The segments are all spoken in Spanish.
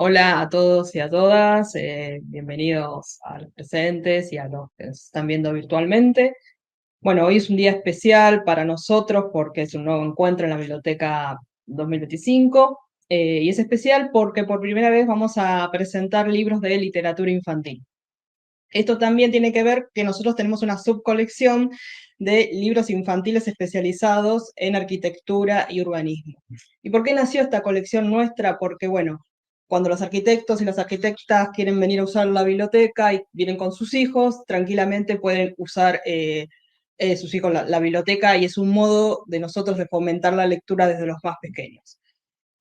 Hola a todos y a todas, bienvenidos a los presentes y a los que nos están viendo virtualmente. Bueno, hoy es un día especial para nosotros porque es un nuevo encuentro en la Biblioteca 2025 y es especial porque por primera vez vamos a presentar libros de literatura infantil. Esto también tiene que ver que nosotros tenemos una subcolección de libros infantiles especializados en arquitectura y urbanismo. ¿Y por qué nació esta colección nuestra? Porque, bueno, cuando los arquitectos y las arquitectas quieren venir a usar la biblioteca y vienen con sus hijos, tranquilamente pueden usar sus hijos la biblioteca y es un modo de nosotros de fomentar la lectura desde los más pequeños.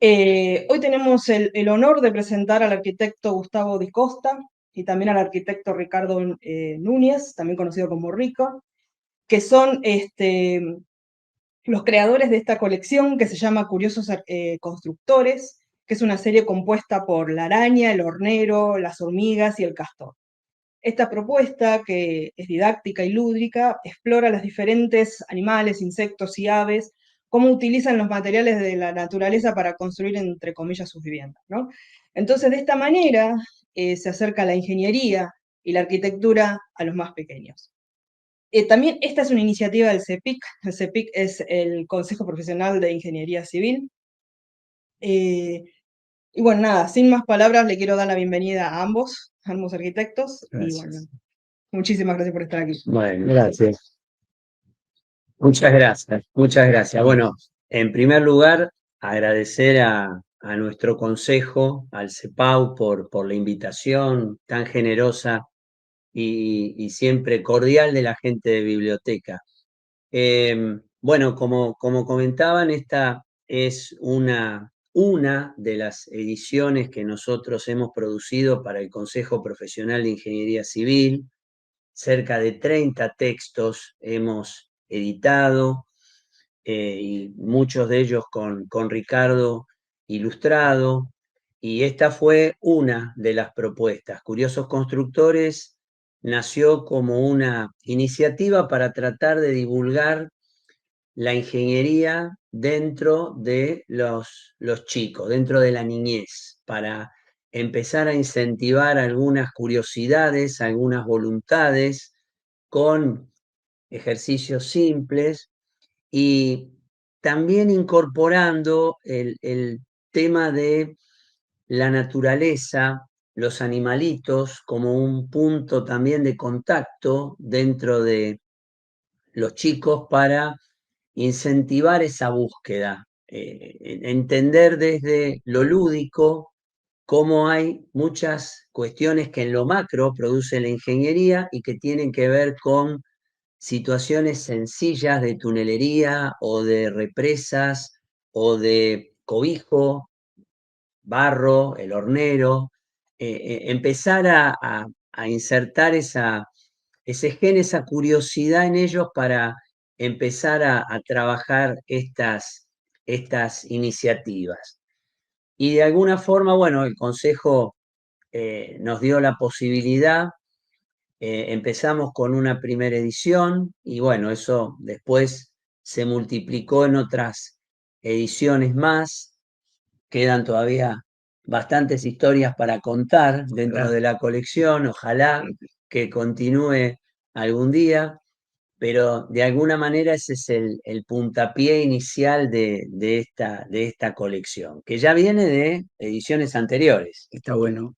Hoy tenemos el honor de presentar al arquitecto Gustavo Di Costa y también al arquitecto Ricardo Núñez, también conocido como Rico, que son los creadores de esta colección que se llama Curiosos Constructores, que es una serie compuesta por la araña, el hornero, las hormigas y el castor. Esta propuesta, que es didáctica y lúdica, explora los diferentes animales, insectos y aves, cómo utilizan los materiales de la naturaleza para construir, entre comillas, sus viviendas, ¿no? Entonces, de esta manera se acerca la ingeniería y la arquitectura a los más pequeños. También esta es una iniciativa del CEPIC. El CEPIC es el Consejo Profesional de Ingeniería Civil. Y bueno, nada, sin más palabras, le quiero dar la bienvenida a ambos arquitectos. Y bueno, Gracias. muchísimas gracias por estar aquí. Bueno, gracias. Muchas gracias. Muchas gracias. Bueno, en primer lugar, agradecer a nuestro consejo, al CEPAU, por la invitación tan generosa y siempre cordial de la gente de biblioteca. Bueno, como comentaban, esta es una de las ediciones que nosotros hemos producido para el Consejo Profesional de Ingeniería Civil. Cerca de 30 textos hemos editado y muchos de ellos con Ricardo ilustrado. Y esta fue una de las propuestas. Curiosos Constructores nació como una iniciativa para tratar de divulgar la ingeniería dentro de los chicos, dentro de la niñez, para empezar a incentivar algunas curiosidades, algunas voluntades con ejercicios simples y también incorporando el tema de la naturaleza, los animalitos como un punto también de contacto dentro de los chicos para incentivar esa búsqueda, entender desde lo lúdico cómo hay muchas cuestiones que en lo macro produce la ingeniería y que tienen que ver con situaciones sencillas de tunelería o de represas o de cobijo, barro, el hornero, empezar a insertar ese gen, esa curiosidad en ellos para empezar a trabajar estas iniciativas. Y de alguna forma, bueno, el Consejo nos dio la posibilidad. Empezamos con una primera edición y bueno, eso después se multiplicó en otras ediciones más. Quedan todavía bastantes historias para contar dentro de la colección. Ojalá que continúe algún día, pero de alguna manera ese es el puntapié inicial de esta colección, que ya viene de ediciones anteriores. Está bueno.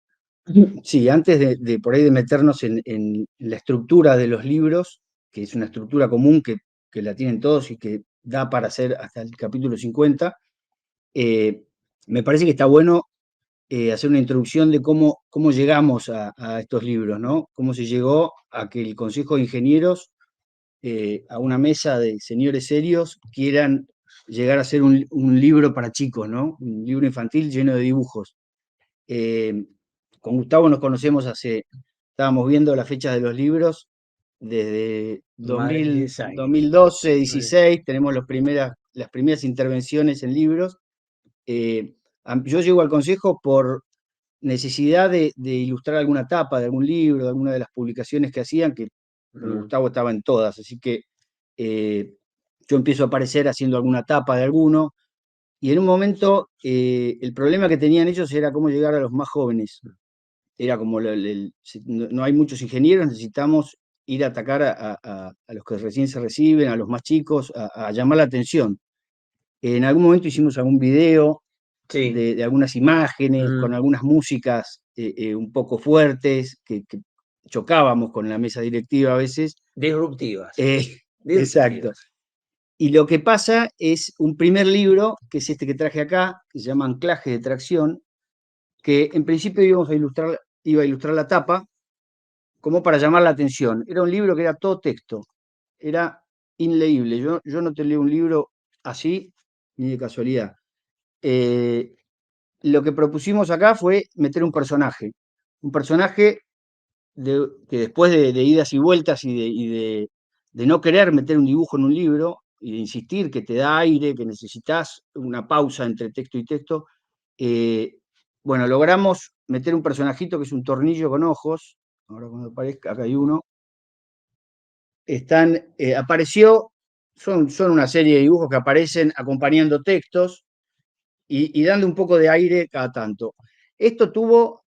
Sí, antes de por ahí de meternos en la estructura de los libros, que es una estructura común que la tienen todos y que da para hacer hasta el capítulo 50, me parece que está bueno hacer una introducción de cómo llegamos a estos libros, ¿no? Cómo se llegó a que el Consejo de Ingenieros, a una mesa de señores serios, quieran llegar a ser un libro para chicos, ¿no? Un libro infantil lleno de dibujos. Eh, con Gustavo nos conocemos estábamos viendo las fechas de los libros desde Más de 10 años. 2012, 16, tenemos las primeras intervenciones en libros. Yo llego al consejo por necesidad de ilustrar alguna tapa de algún libro, de alguna de las publicaciones que hacían, que Gustavo estaba en todas, así que yo empiezo a aparecer haciendo alguna tapa de alguno. Y en un momento, el problema que tenían ellos era cómo llegar a los más jóvenes. Era como, no hay muchos ingenieros, necesitamos ir a atacar a los que recién se reciben, a los más chicos, a llamar la atención. En algún momento hicimos algún video Sí. de algunas imágenes, con algunas músicas un poco fuertes, que chocábamos con la mesa directiva a veces. Disruptivas. Exacto. Y lo que pasa es un primer libro, que es este que traje acá, que se llama Anclaje de Tracción, que en principio iba a ilustrar la tapa, como para llamar la atención. Era un libro que era todo texto, era inleíble. Yo no te leo un libro así, ni de casualidad. Lo que propusimos acá fue meter un personaje que después de idas y vueltas de no querer meter un dibujo en un libro y de insistir que te da aire, que necesitas una pausa entre texto y texto, bueno, logramos meter un personajito que es un tornillo con ojos. Ahora cuando aparezca, acá hay uno. Apareció, son una serie de dibujos que aparecen acompañando textos y dando un poco de aire cada tanto. Esto tuvo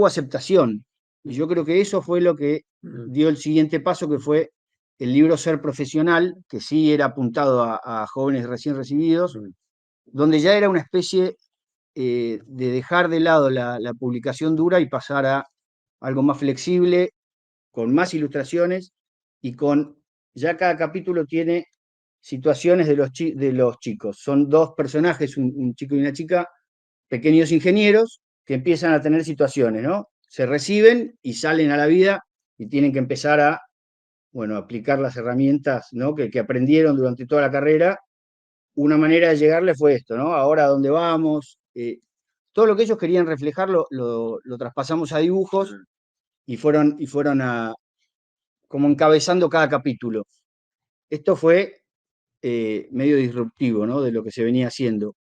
aceptación. Y yo creo que eso fue lo que dio el siguiente paso, que fue el libro Ser Profesional, que sí era apuntado a jóvenes recién recibidos, donde ya era una especie de dejar de lado la publicación dura y pasar a algo más flexible, con más ilustraciones y ya cada capítulo tiene situaciones de los chicos. Son dos personajes, un chico y una chica, pequeños ingenieros, que empiezan a tener situaciones, ¿no? Se reciben y salen a la vida y tienen que empezar a, bueno, aplicar las herramientas, ¿no? que aprendieron durante toda la carrera. Una manera de llegarle fue esto, ¿no? Ahora, ¿a dónde vamos? Todo lo que ellos querían reflejar lo traspasamos a dibujos y fueron como encabezando cada capítulo. Esto fue medio disruptivo, ¿no? De lo que se venía haciendo.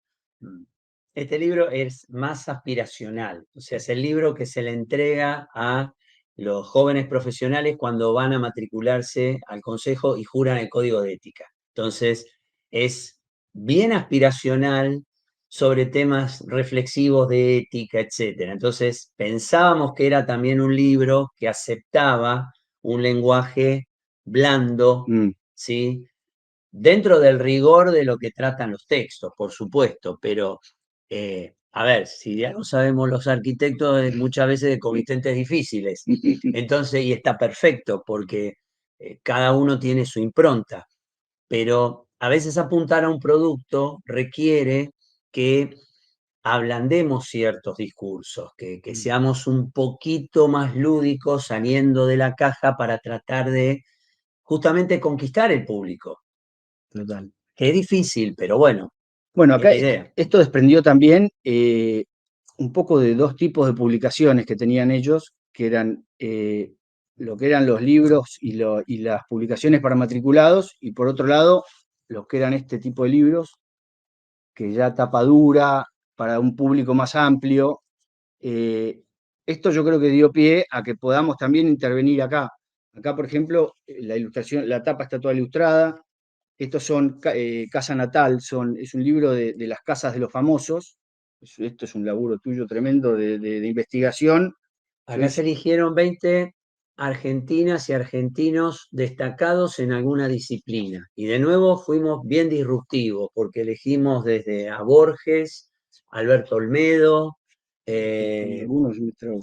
Este libro es más aspiracional, o sea, es el libro que se le entrega a los jóvenes profesionales cuando van a matricularse al consejo y juran el código de ética. Entonces, es bien aspiracional sobre temas reflexivos de ética, etcétera. Entonces, pensábamos que era también un libro que aceptaba un lenguaje blando, ¿sí? Dentro del rigor de lo que tratan los textos, por supuesto, pero a ver, si ya lo sabemos los arquitectos, muchas veces de comitentes difíciles. Entonces, y está perfecto porque cada uno tiene su impronta, pero a veces apuntar a un producto requiere que ablandemos ciertos discursos, que seamos un poquito más lúdicos saliendo de la caja para tratar de justamente conquistar el público. Total. Que es difícil, pero bueno. Bueno, acá es la idea. esto desprendió también un poco de dos tipos de publicaciones que tenían ellos, que eran lo que eran los libros y las publicaciones para matriculados, y por otro lado, los que eran este tipo de libros, que ya tapa dura, para un público más amplio. Esto yo creo que dio pie a que podamos también intervenir acá. Acá, por ejemplo, la ilustración, la tapa está toda ilustrada. Estos son Casa Natal, es un libro de las casas de los famosos. Esto es un laburo tuyo tremendo de investigación. Acá se eligieron 20 argentinas y argentinos destacados en alguna disciplina. Y de nuevo fuimos bien disruptivos, porque elegimos desde a Borges, Alberto Olmedo,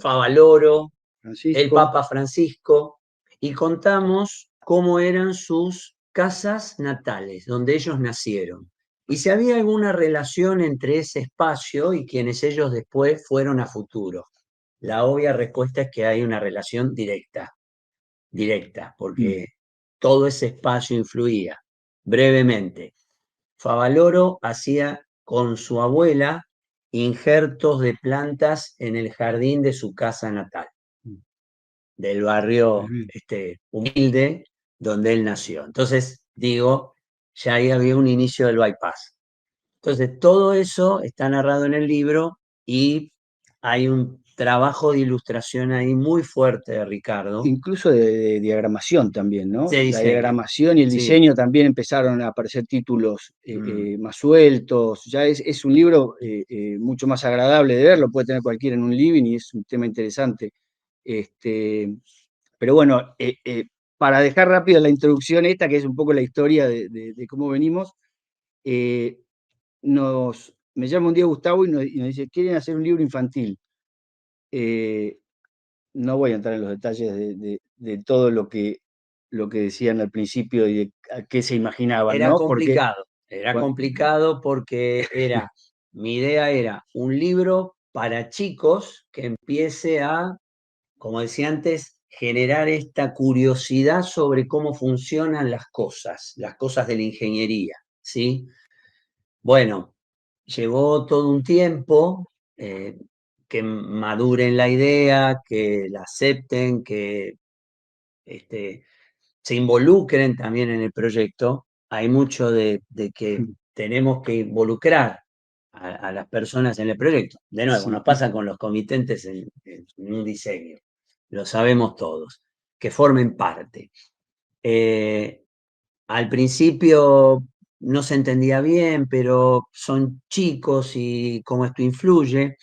Favaloro, el Papa Francisco, y contamos cómo eran sus casas natales, donde ellos nacieron. Y si había alguna relación entre ese espacio y quienes ellos después fueron a futuro. La obvia respuesta es que hay una relación directa, porque todo ese espacio influía. Brevemente, Favaloro hacía con su abuela injertos de plantas en el jardín de su casa natal, del barrio humilde donde él nació. Entonces, digo, ya ahí había un inicio del bypass. Entonces, todo eso está narrado en el libro y hay un trabajo de ilustración ahí muy fuerte de Ricardo. Incluso de diagramación también, ¿no? De La diseño. diagramación y el Sí. diseño también empezaron a aparecer títulos más sueltos. Ya es un libro mucho más agradable de ver, lo puede tener cualquiera en un living y es un tema interesante. Pero bueno, para dejar rápido la introducción esta, que es un poco la historia de cómo venimos, me llama un día Gustavo y nos dice, ¿quieren hacer un libro infantil? No voy a entrar en los detalles de todo lo que decían al principio y de a qué se imaginaban, Era ¿no? Porque complicado porque mi idea era un libro para chicos que empiece a, como decía antes, generar esta curiosidad sobre cómo funcionan las cosas de la ingeniería, ¿sí? Bueno, llevó todo un tiempo que maduren la idea, que la acepten, que se involucren también en el proyecto. Hay mucho de que tenemos que involucrar a las personas en el proyecto. De nuevo, sí, nos pasa con los comitentes en un diseño, lo sabemos todos, que formen parte. Al principio no se entendía bien, pero son chicos y cómo esto influye,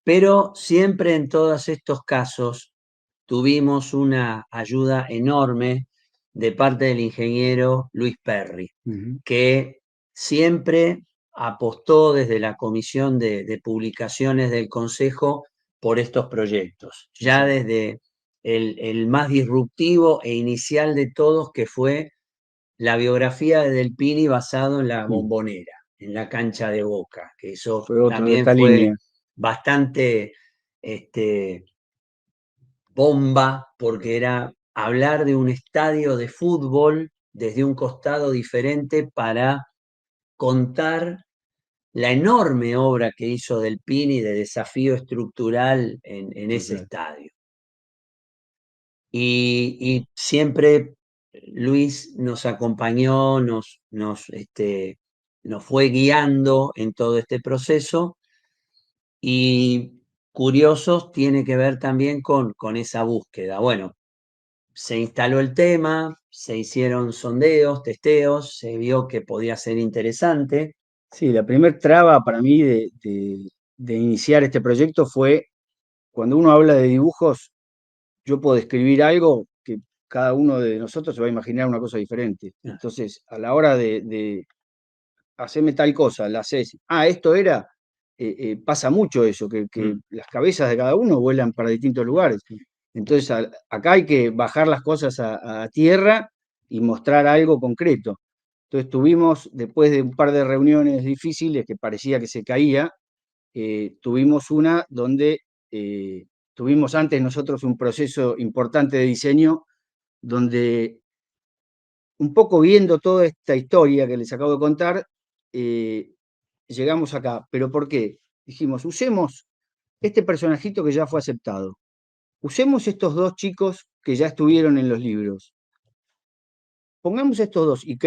pero siempre en todos estos casos tuvimos una ayuda enorme de parte del ingeniero Luis Perry, que siempre apostó desde la comisión de publicaciones del Consejo por estos proyectos, ya desde el más disruptivo e inicial de todos, que fue la biografía de Del Pini basado en la Bombonera, en la cancha de Boca, que eso fue otro de también esta fue línea. bastante bomba, porque era hablar de un estadio de fútbol desde un costado diferente para contar la enorme obra que hizo Del Pini de desafío estructural en ese estadio. Y siempre Luis nos acompañó, nos fue guiando en todo este proceso, y Curiosos tiene que ver también con esa búsqueda. Bueno, se instaló el tema, se hicieron sondeos, testeos, se vio que podía ser interesante. Sí, la primer traba para mí de iniciar este proyecto fue cuando uno habla de dibujos, yo puedo describir algo que cada uno de nosotros se va a imaginar una cosa diferente. Entonces, a la hora de hacerme tal cosa, la haces, esto era, pasa mucho eso, que las cabezas de cada uno vuelan para distintos lugares. Entonces, acá hay que bajar las cosas a tierra y mostrar algo concreto. Entonces tuvimos, después de un par de reuniones difíciles que parecía que se caía, tuvimos una donde tuvimos antes nosotros un proceso importante de diseño donde un poco viendo toda esta historia que les acabo de contar, llegamos acá. ¿Pero por qué? Dijimos, usemos este personajito que ya fue aceptado. Usemos estos dos chicos que ya estuvieron en los libros. Pongamos estos dos y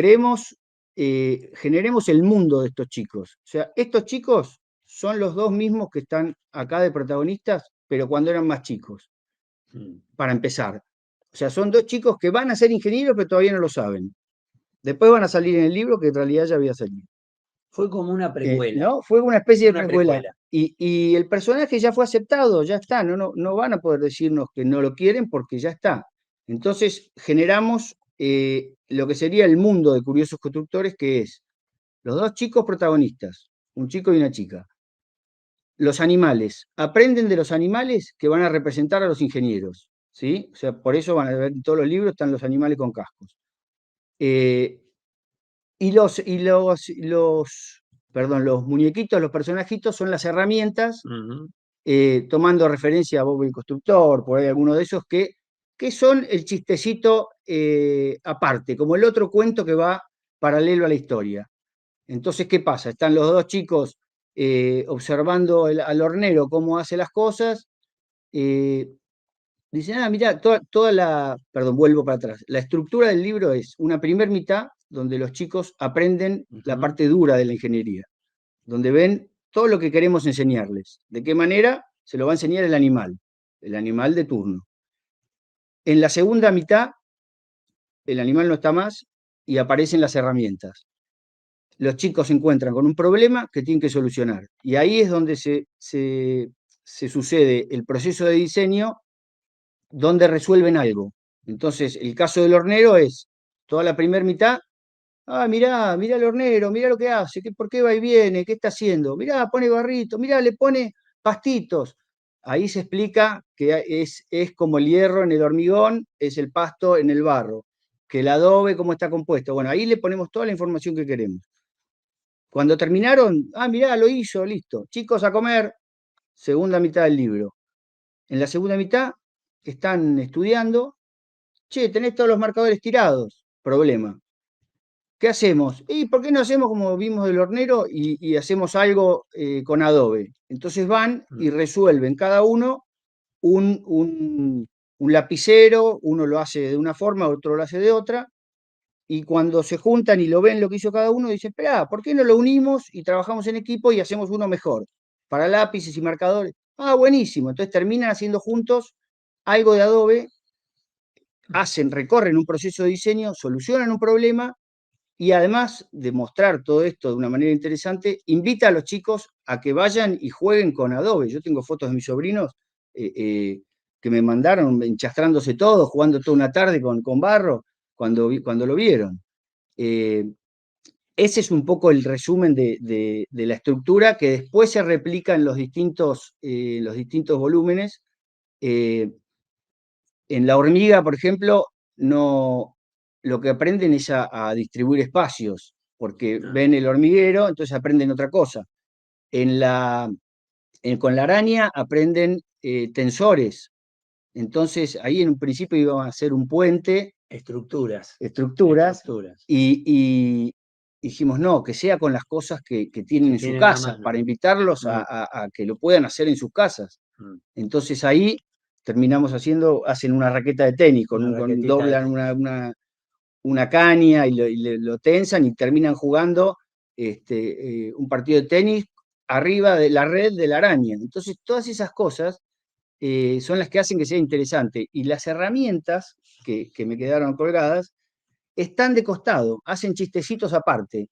generemos el mundo de estos chicos. O sea, estos chicos son los dos mismos que están acá de protagonistas, pero cuando eran más chicos, para empezar. O sea, son dos chicos que van a ser ingenieros, pero todavía no lo saben. Después van a salir en el libro que en realidad ya había salido. Fue como una precuela. ¿No? Fue una especie de precuela. Y el personaje ya fue aceptado, ya está. No van a poder decirnos que no lo quieren porque ya está. Entonces generamos lo que sería el mundo de Curiosos Constructores, que es los dos chicos protagonistas, un chico y una chica. Los animales, aprenden de los animales que van a representar a los ingenieros, ¿sí? O sea, por eso van a ver en todos los libros están los animales con cascos. Y los muñequitos, los personajitos son las herramientas, tomando referencia a Bob el Constructor, por ahí alguno de esos que son el chistecito aparte, como el otro cuento que va paralelo a la historia. Entonces, ¿qué pasa? Están los dos chicos observando al hornero cómo hace las cosas. Dicen, mira, perdón, vuelvo para atrás. La estructura del libro es una primer mitad donde los chicos aprenden la parte dura de la ingeniería, donde ven todo lo que queremos enseñarles. ¿De qué manera? se lo va a enseñar el animal de turno. En la segunda mitad, el animal no está más y aparecen las herramientas. Los chicos se encuentran con un problema que tienen que solucionar. Y ahí es donde se sucede el proceso de diseño, donde resuelven algo. Entonces, el caso del hornero es toda la primera mitad. Mirá el hornero, mirá lo que hace, por qué va y viene, qué está haciendo. Mirá, pone barrito, mirá, le pone pastitos. Ahí se explica que es como el hierro en el hormigón, es el pasto en el barro, que el adobe, cómo está compuesto. Bueno, ahí le ponemos toda la información que queremos. Cuando terminaron, mirá, lo hizo, listo. Chicos, a comer, segunda mitad del libro. En la segunda mitad están estudiando. Che, tenés todos los marcadores tirados. Problema. ¿Qué hacemos? ¿Y por qué no hacemos como vimos del hornero y hacemos algo con adobe? Entonces van y resuelven cada uno un lapicero, uno lo hace de una forma, otro lo hace de otra, y cuando se juntan y lo ven lo que hizo cada uno, dicen, espera, ¿por qué no lo unimos y trabajamos en equipo y hacemos uno mejor? Para lápices y marcadores. Buenísimo. Entonces terminan haciendo juntos algo de adobe, recorren un proceso de diseño, solucionan un problema. Y además de mostrar todo esto de una manera interesante, invita a los chicos a que vayan y jueguen con Adobe. Yo tengo fotos de mis sobrinos que me mandaron enchastrándose todos, jugando toda una tarde con barro, cuando lo vieron. Ese es un poco el resumen de la estructura que después se replica en los distintos volúmenes. En La hormiga, por ejemplo, lo que aprenden es a distribuir espacios, porque ven el hormiguero, entonces aprenden otra cosa. Con la araña aprenden tensores. Entonces, ahí en un principio íbamos a hacer un puente. Estructuras. Y dijimos, no, que sea con las cosas que tienen en su casa, para invitarlos a que lo puedan hacer en sus casas. Entonces ahí terminamos hacen una raqueta de tenis, doblan una caña y lo tensan y terminan jugando un partido de tenis arriba de la red de la araña. Entonces, todas esas cosas son las que hacen que sea interesante. Y las herramientas que me quedaron colgadas están de costado, hacen chistecitos aparte.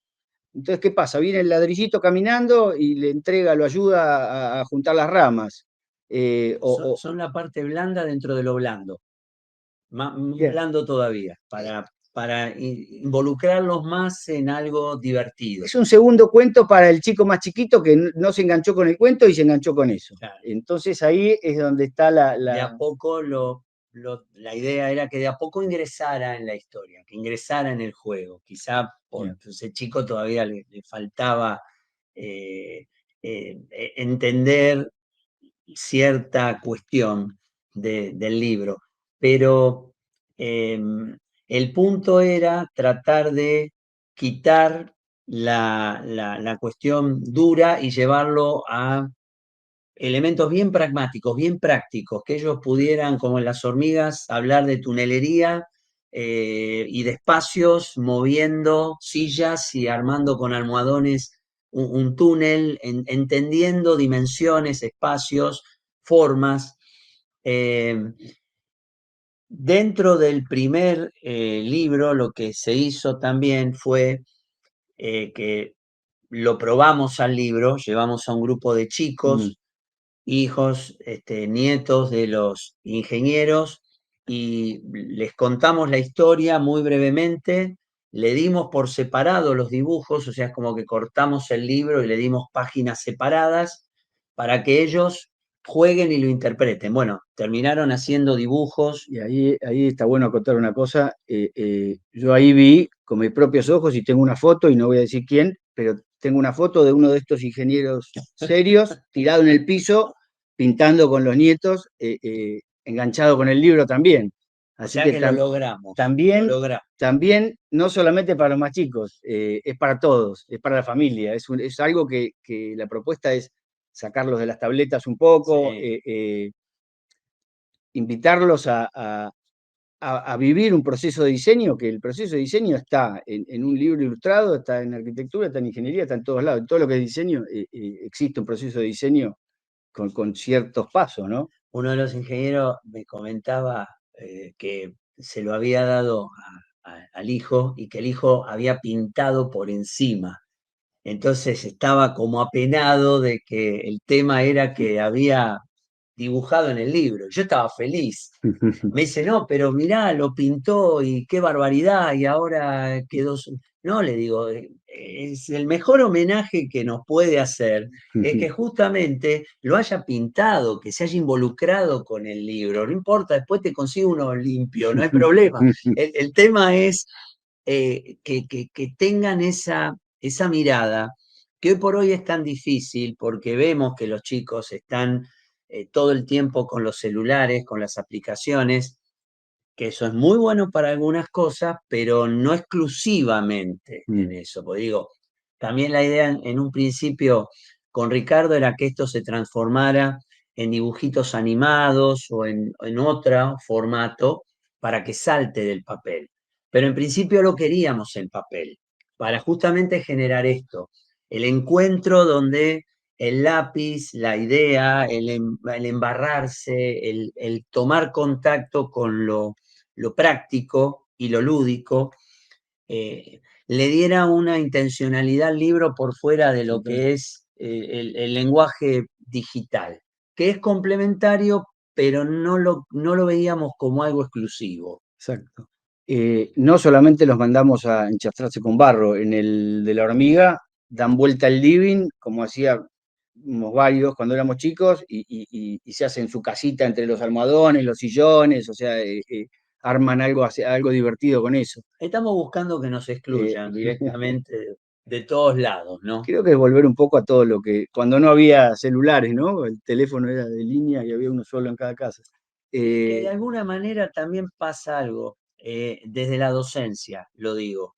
Entonces, ¿qué pasa? Viene el ladrillito caminando y le entrega, lo ayuda a juntar las ramas. Son la parte blanda dentro de lo blando. Más Bien. blando todavía, para involucrarlos más en algo divertido. Es un segundo cuento para el chico más chiquito que no se enganchó con el cuento y se enganchó con eso. Claro. Entonces ahí es donde está De a poco la idea era que de a poco ingresara en la historia, que ingresara en el juego. Quizá por ese chico todavía le faltaba entender cierta cuestión del libro, pero el punto era tratar de quitar la cuestión dura y llevarlo a elementos bien pragmáticos, bien prácticos, que ellos pudieran, como en las hormigas, hablar de tunelería y de espacios, moviendo sillas y armando con almohadones un túnel, entendiendo dimensiones, espacios, formas. Dentro del primer libro, lo que se hizo también fue que lo probamos al libro, llevamos a un grupo de chicos, hijos, nietos de los ingenieros, y les contamos la historia muy brevemente, le dimos por separado los dibujos, o sea, es como que cortamos el libro y le dimos páginas separadas para que ellos jueguen y lo interpreten. Bueno, terminaron haciendo dibujos. Y ahí está bueno contar una cosa. Yo ahí vi con mis propios ojos, y tengo una foto, y no voy a decir quién, pero tengo una foto de uno de estos ingenieros serios, tirado en el piso, pintando con los nietos, enganchado con el libro también. Así que lo logramos. También, no solamente para los más chicos, es para todos, es para la familia. Es algo que la propuesta es sacarlos de las tabletas un poco, invitarlos a vivir un proceso de diseño, que el proceso de diseño está en un libro ilustrado, está en arquitectura, está en ingeniería, está en todos lados. En todo lo que es diseño existe un proceso de diseño con ciertos pasos, ¿no? Uno de los ingenieros me comentaba que se lo había dado al hijo y que el hijo había pintado por encima. Entonces estaba como apenado de que el tema era que había dibujado en el libro. Yo estaba feliz. Me dice, no, pero mirá, lo pintó y qué barbaridad, y ahora quedó. No, le digo, es el mejor homenaje que nos puede hacer, es que justamente lo haya pintado, que se haya involucrado con el libro. No importa, después te consigo uno limpio, no hay problema. El tema es que tengan esa mirada, que hoy por hoy es tan difícil porque vemos que los chicos están todo el tiempo con los celulares, con las aplicaciones, que eso es muy bueno para algunas cosas, pero no exclusivamente en eso. Porque digo, también la idea en un principio con Ricardo era que esto se transformara en dibujitos animados o en otro formato para que salte del papel. Pero en principio lo queríamos en papel, para justamente generar esto, el encuentro donde el lápiz, la idea, el embarrarse, el tomar contacto con lo práctico y lo lúdico, le diera una intencionalidad al libro por fuera de lo que es el lenguaje digital, que es complementario, pero no lo veíamos como algo exclusivo. Exacto. No solamente los mandamos a enchastrarse con barro, en el de la hormiga dan vuelta al living, como hacíamos varios cuando éramos chicos, y se hacen su casita entre los almohadones, los sillones, o sea, arman algo divertido con eso. Estamos buscando que nos excluyan directamente de todos lados, ¿no? Creo que es volver un poco a todo lo que, cuando no había celulares, ¿no? El teléfono era de línea y había uno solo en cada casa. Que de alguna manera también pasa algo, desde la docencia, lo digo.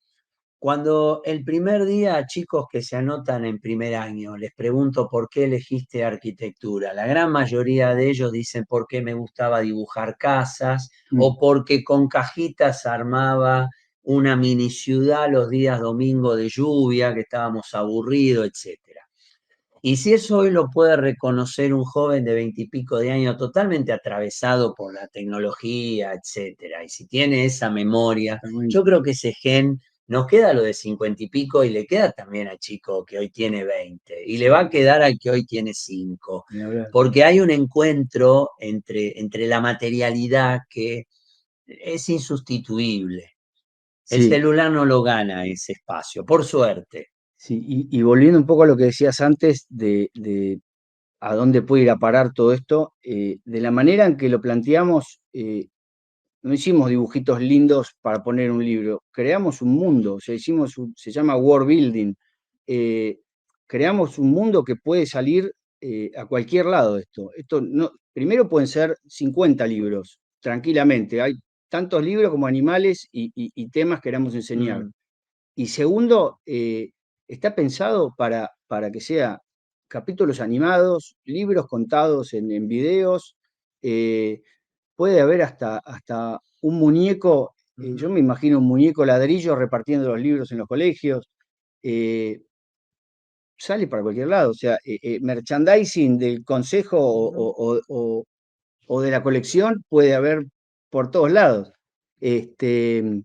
Cuando el primer día a chicos que se anotan en primer año les pregunto por qué elegiste arquitectura, la gran mayoría de ellos dicen porque me gustaba dibujar casas o porque con cajitas armaba una mini ciudad los días domingo de lluvia, que estábamos aburridos, etcétera. Y si eso hoy lo puede reconocer un joven de 20 y pico de años totalmente atravesado por la tecnología, etcétera, y si tiene esa memoria, yo creo que ese gen nos queda lo de 50 y pico y le queda también al chico que hoy tiene 20 y le va a quedar al que hoy tiene 5, porque hay un encuentro entre la materialidad que es insustituible. El Sí, celular no lo gana ese espacio, por suerte. sí, y volviendo un poco a lo que decías antes de a dónde puede ir a parar todo esto, de la manera en que lo planteamos, no hicimos dibujitos lindos para poner en un libro, creamos un mundo, o sea, se llama world building, eh, creamos un mundo que puede salir a cualquier lado de esto. Esto no, primero pueden ser 50 libros, tranquilamente, hay tantos libros como animales y temas que queramos enseñar. Y segundo, está pensado para que sea capítulos animados, libros contados en videos, puede haber hasta un muñeco, yo me imagino un muñeco ladrillo repartiendo los libros en los colegios, eh, sale para cualquier lado, o sea, merchandising del consejo o de la colección puede haber por todos lados. Este,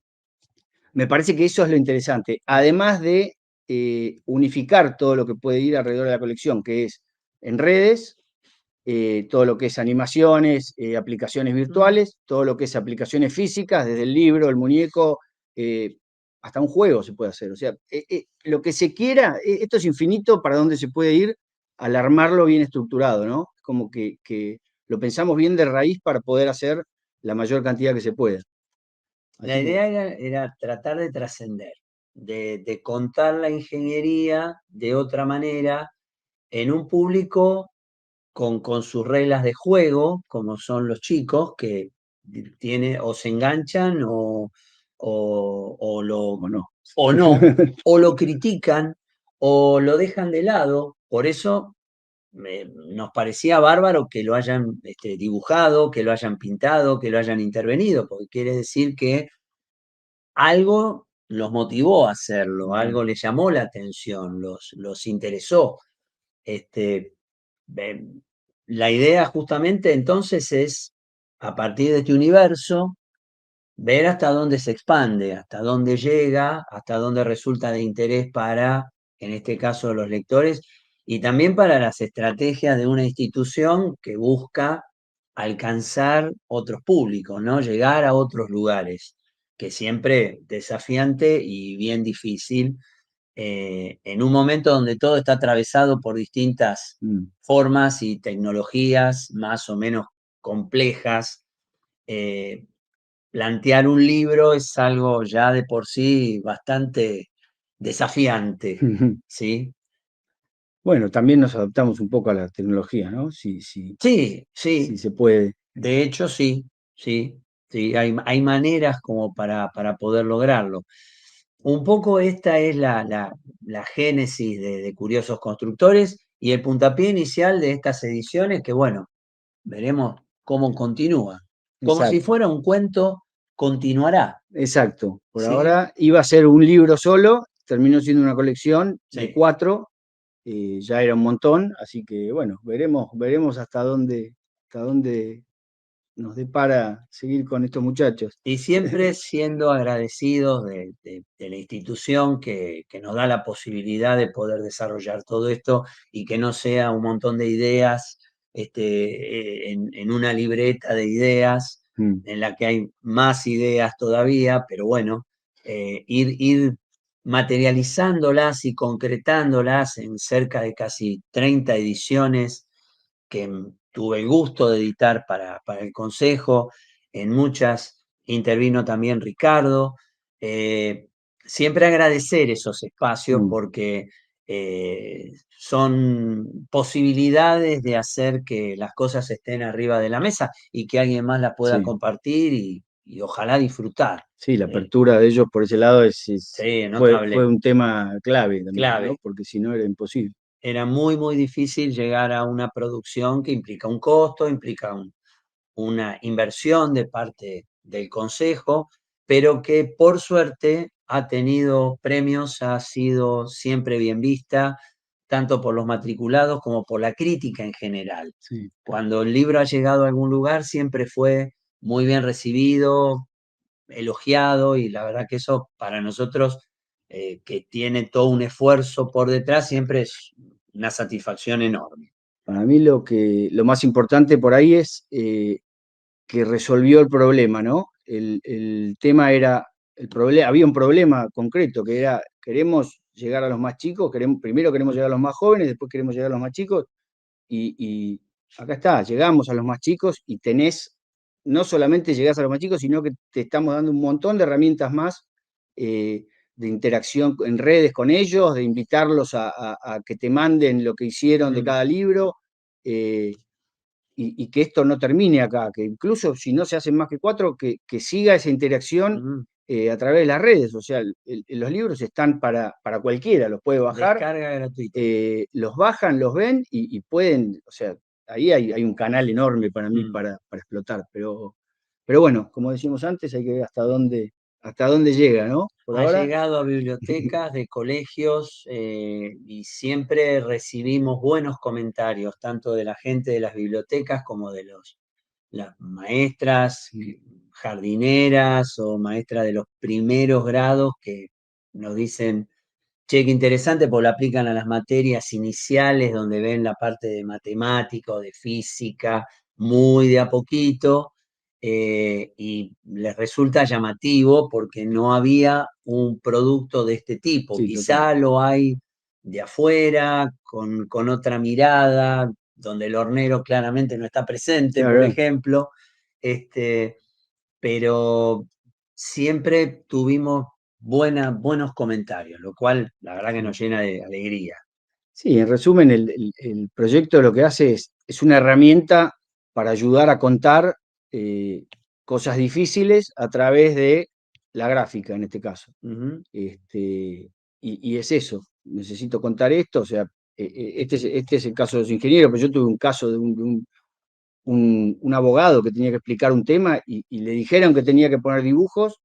me parece que eso es lo interesante, además de unificar todo lo que puede ir alrededor de la colección, que es en redes, todo lo que es animaciones, aplicaciones virtuales, todo lo que es aplicaciones físicas, desde el libro, el muñeco, hasta un juego se puede hacer. O sea, lo que se quiera, esto es infinito para dónde se puede ir al armarlo bien estructurado, ¿no? Como que lo pensamos bien de raíz para poder hacer la mayor cantidad que se pueda. La idea era tratar de trascender, de contar la ingeniería de otra manera en un público con sus reglas de juego, como son los chicos, que o se enganchan ¿O no? o no, o lo critican o lo dejan de lado. Por eso nos parecía bárbaro que lo hayan dibujado, que lo hayan pintado, que lo hayan intervenido, porque quiere decir que algo los motivó a hacerlo, algo les llamó la atención, los interesó. Este, la idea justamente entonces es, a partir de este universo, ver hasta dónde se expande, hasta dónde llega, hasta dónde resulta de interés para, en este caso, los lectores, y también para las estrategias de una institución que busca alcanzar otros públicos, ¿no? Llegar a otros lugares, que siempre desafiante y bien difícil, en un momento donde todo está atravesado por distintas formas y tecnologías más o menos complejas. eh, Plantear un libro es algo ya de por sí bastante desafiante, ¿sí? Bueno, también nos adaptamos un poco a la tecnología, ¿no? Sí, Si sí, se puede. de hecho sí, sí, sí, hay maneras como para poder lograrlo. Un poco esta es la génesis de Curiosos Constructores y el puntapié inicial de estas ediciones que, bueno, veremos cómo continúa. Como si Exacto, fuera un cuento, continuará, exacto. Por ¿sí? ahora iba a ser un libro solo, terminó siendo una colección de Sí. 4, ya era un montón, así que bueno, veremos hasta dónde nos depara seguir con estos muchachos. Y siempre siendo agradecidos de la institución que nos da la posibilidad de poder desarrollar todo esto y que no sea un montón de ideas en una libreta de ideas Mm, en la que hay más ideas todavía, pero bueno, ir materializándolas y concretándolas en cerca de casi 30 ediciones que tuve el gusto de editar para el Consejo. En muchas intervino también Ricardo. Eh, Siempre agradecer esos espacios mm, porque son posibilidades de hacer que las cosas estén arriba de la mesa y que alguien más las pueda sí, compartir y ojalá disfrutar. sí, la Eh, apertura de ellos por ese lado sí, fue notable, un tema clave también, ¿no? clave. Porque si no era imposible. Era muy, muy difícil llegar a una producción que implica un costo, implica una inversión de parte del Consejo, pero que por suerte ha tenido premios, ha sido siempre bien vista, tanto por los matriculados como por la crítica en general. Sí. Cuando el libro ha llegado a algún lugar, siempre fue muy bien recibido, elogiado, y la verdad que eso para nosotros, que tiene todo un esfuerzo por detrás, siempre es una satisfacción enorme. Para mí lo más importante por ahí es que resolvió el problema, ¿no? El tema era, había un problema concreto que era, queremos llegar a los más chicos, primero queremos llegar a los más jóvenes, después queremos llegar a los más chicos, y acá está, llegamos a los más chicos y no solamente llegás a los más chicos, sino que te estamos dando un montón de herramientas más eh, de interacción en redes con ellos, de invitarlos a que te manden lo que hicieron de Mm, cada libro. eh, y que esto no termine acá, que incluso si no se hacen más que 4, que siga esa interacción mm. a través de las redes. O sea, los libros están para cualquiera, los puede bajar, Descarga gratuita. los bajan, los ven y pueden, o sea, ahí hay un canal enorme para mí Mm. para explotar. Pero bueno, como decimos antes, hay que ver hasta dónde llega, ¿no? Por Ha ahora, llegado a bibliotecas de colegios, y siempre recibimos buenos comentarios, tanto de la gente de las bibliotecas como de las maestras, jardineras o maestras de los primeros grados que nos dicen, che, qué interesante, porque lo aplican a las materias iniciales donde ven la parte de matemática o de física muy de a poquito, y les resulta llamativo porque no había un producto de este tipo. sí, total. Quizá lo hay de afuera, con otra mirada, donde el hornero claramente no está presente, por Claro, ejemplo, este, pero siempre tuvimos buenos comentarios, lo cual la verdad que sí. nos llena de alegría. Sí, en resumen, el proyecto lo que hace es una herramienta para ayudar a contar eh, cosas difíciles a través de la gráfica, en este caso. Ujú. Y es eso, necesito contar esto, o sea, este es el caso de los ingenieros, pero yo tuve un caso de un abogado que tenía que explicar un tema y le dijeron que tenía que poner dibujos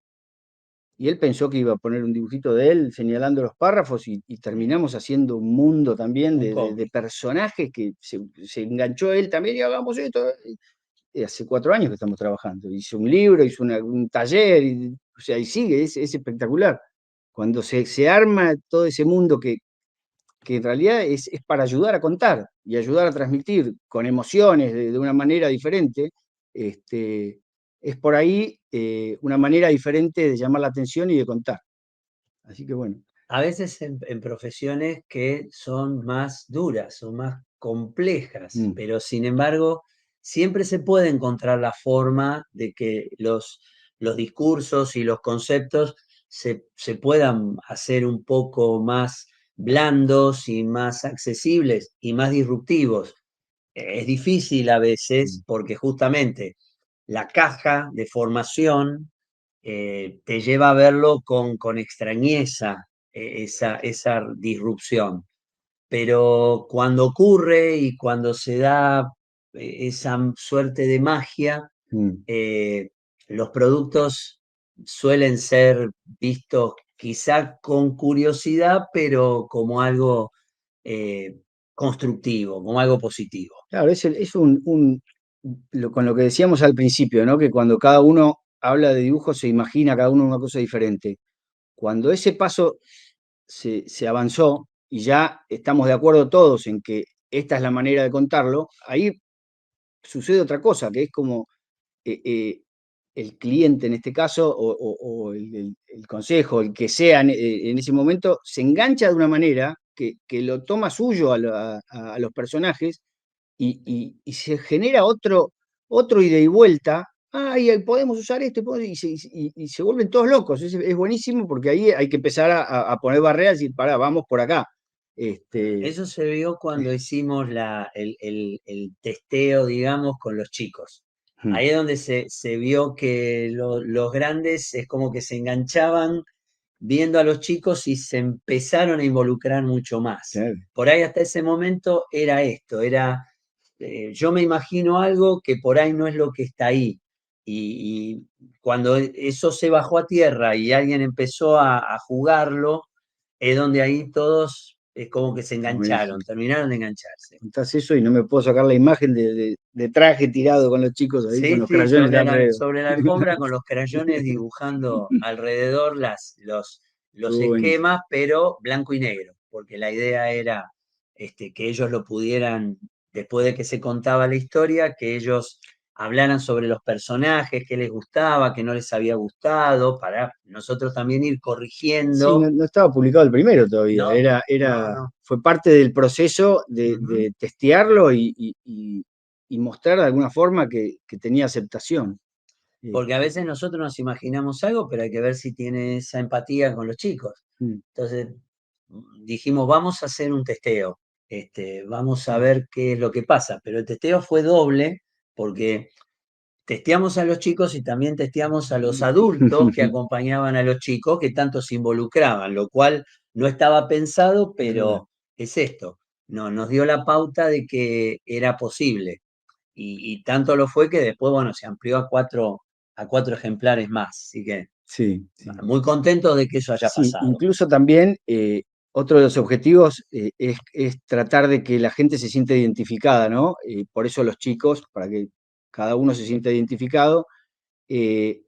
y él pensó que iba a poner un dibujito de él señalando los párrafos y terminamos haciendo un mundo también Un de cómic. personajes que se enganchó él también y hagamos esto. Y hace 4 años que estamos trabajando. Hizo un libro, hizo un taller, o sea, y sigue, es espectacular. Cuando se arma todo ese mundo que en realidad es para ayudar a contar y ayudar a transmitir con emociones de una manera diferente, es por ahí una manera diferente de llamar la atención y de contar. Así que bueno. A veces en profesiones que son más duras, son más complejas, Mm, pero sin embargo, siempre se puede encontrar la forma de que los discursos y los conceptos se puedan hacer un poco más blandos y más accesibles y más disruptivos. Es difícil a veces mm, porque justamente la caja de formación te lleva a verlo con extrañeza, esa disrupción. Pero cuando ocurre y cuando se da esa suerte de magia, mm. eh, los productos suelen ser vistos quizá con curiosidad, pero como algo eh, constructivo, como algo positivo. Claro, es con lo que decíamos al principio, ¿no? Que cuando cada uno habla de dibujo se imagina cada uno una cosa diferente. Cuando ese paso se avanzó y ya estamos de acuerdo todos en que esta es la manera de contarlo, ahí sucede otra cosa, que es como eh, eh, el cliente en este caso, o el consejo, el que sea en ese momento, se engancha de una manera que lo toma suyo a los personajes y se genera otro ida y vuelta. Ay, podemos usar esto, y se vuelven todos locos. Es buenísimo porque ahí hay que empezar a poner barreras y decir, pará, vamos por acá. Este, Eso se vio cuando hicimos el testeo, digamos, con los chicos. mm, Ahí es donde se vio que los grandes es como que se enganchaban viendo a los chicos y se empezaron a involucrar mucho más. claro, Por ahí hasta ese momento era esto, yo me imagino algo que por ahí no es lo que está ahí. Y cuando eso se bajó a tierra y alguien empezó a jugarlo, es donde ahí todos es como que se buenísimo. engancharon, terminaron de engancharse. Contás eso y no me puedo sacar la imagen de traje tirado con los chicos ahí, con Sí, los sí, crayones alrededor. sobre la alfombra con los crayones dibujando alrededor los Estuvo buenísimo. esquemas, pero blanco y negro, porque la idea era que ellos lo pudieran, después de que se contaba la historia, que ellos hablaran sobre los personajes, qué les gustaba, qué no les había gustado, para nosotros también ir Sí, corrigiendo. no estaba publicado el primero todavía. No, no, no. Fue parte del proceso Ujú. de testearlo y mostrar de alguna forma que tenía aceptación. Porque a Este, veces nosotros nos imaginamos algo, pero hay que ver si tiene esa empatía con los chicos. mm, Entonces dijimos, vamos a hacer un testeo, vamos a mm. ver qué es lo que pasa. Pero el testeo fue doble porque testeamos a los chicos y también testeamos a los adultos que acompañaban a los chicos que tanto se involucraban, lo cual no estaba pensado, Es verdad. pero es esto, no, nos dio la pauta de que era posible. Y tanto lo fue que después, bueno, se amplió a cuatro ejemplares más. Así que Sí, sí. muy contento de que eso haya Sí, pasado. incluso también otro de los objetivos es tratar de que la gente se sienta identificada, ¿no? Por eso los chicos, para que cada uno se sienta identificado, eh,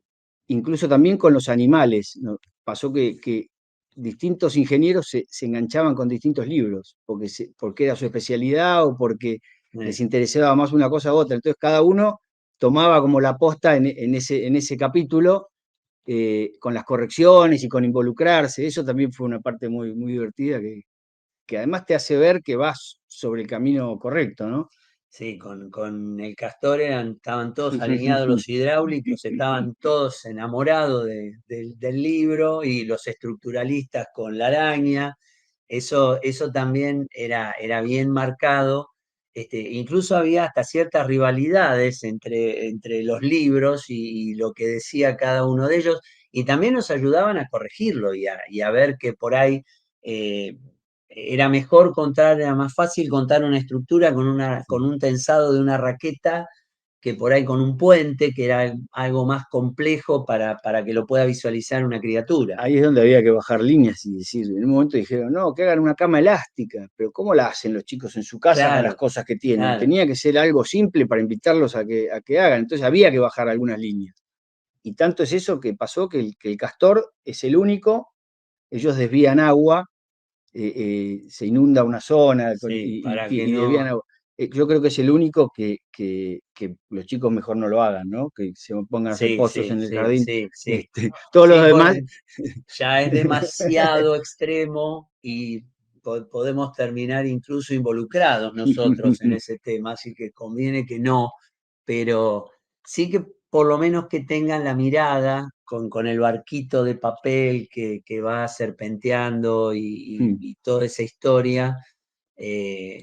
incluso también con los animales, ¿no? Pasó que distintos ingenieros se enganchaban con distintos libros, porque era su especialidad o porque les Eh, interesaba más una cosa u otra. Entonces cada uno tomaba como la posta en ese capítulo con las correcciones y con involucrarse. Eso también fue una parte muy, muy divertida que además te hace ver que vas sobre el camino correcto, ¿no? Sí, con el Castor estaban todos alineados los hidráulicos, estaban todos enamorados del libro y los estructuralistas con la araña. Eso también era bien marcado. Incluso había hasta ciertas rivalidades entre los libros y lo que decía cada uno de ellos, y también nos ayudaban a corregirlo y a ver que por ahí eh, era más fácil contar una estructura con un tensado de una raqueta que por ahí con un puente, que era algo más complejo para que lo pueda visualizar una criatura. Ahí es donde había que bajar líneas y decir, en un momento dijeron, no, que hagan una cama elástica, pero ¿cómo la hacen los chicos en su casa con las Claro, cosas que tienen? claro. Tenía que ser algo simple para invitarlos a que hagan, entonces había que bajar algunas líneas. Y tanto es eso que pasó que el castor es el único, ellos desvían agua, se inunda una zona Sí, para que y desvían no. agua. Yo creo que es el único que los chicos mejor no lo hagan, ¿no? Que se pongan a hacer Sí, pozos sí, en el sí, jardín. sí, sí. Todos los Sí, demás. porque ya es demasiado extremo y podemos terminar incluso involucrados nosotros en ese tema, así que conviene que no, pero sí que por lo menos que tengan la mirada con el barquito de papel que va serpenteando y toda esa historia.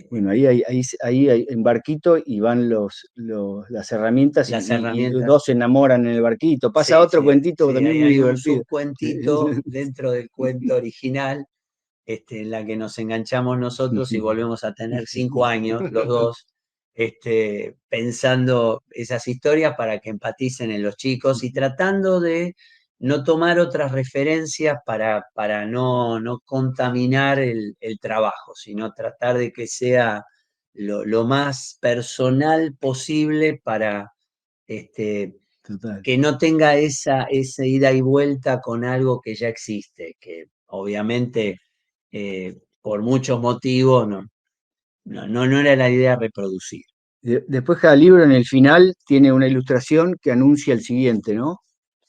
Bueno, ahí hay en barquito y van las herramientas Las y herramientas. dos se enamoran en el barquito. Pasa Sí, otro sí, cuentito sí, también ahí muy hay un divertido. subcuentito dentro del cuento original, en la que nos enganchamos nosotros y volvemos a tener 5 años los dos, pensando esas historias para que empaticen en los chicos y tratando de no tomar otras referencias para no contaminar el trabajo, sino tratar de que sea lo más personal posible para Total. que no tenga esa ida y vuelta con algo que ya existe, que obviamente por muchos motivos no era la idea reproducir. Después cada libro en el final tiene una ilustración que anuncia el siguiente, ¿no?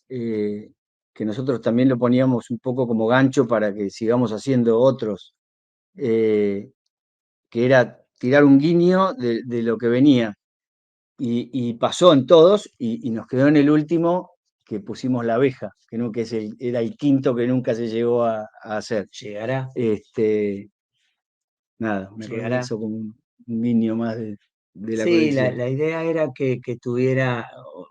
Eh, que nosotros también lo poníamos un poco como gancho para que sigamos haciendo otros, que era tirar un guiño de lo que venía. Y pasó en todos y nos quedó en el último que pusimos la abeja, que era el quinto que nunca se llegó a hacer. Llegará, Nada, me acordé de llegará. eso como un guiño más de la Sí, colección. la idea era que tuviera,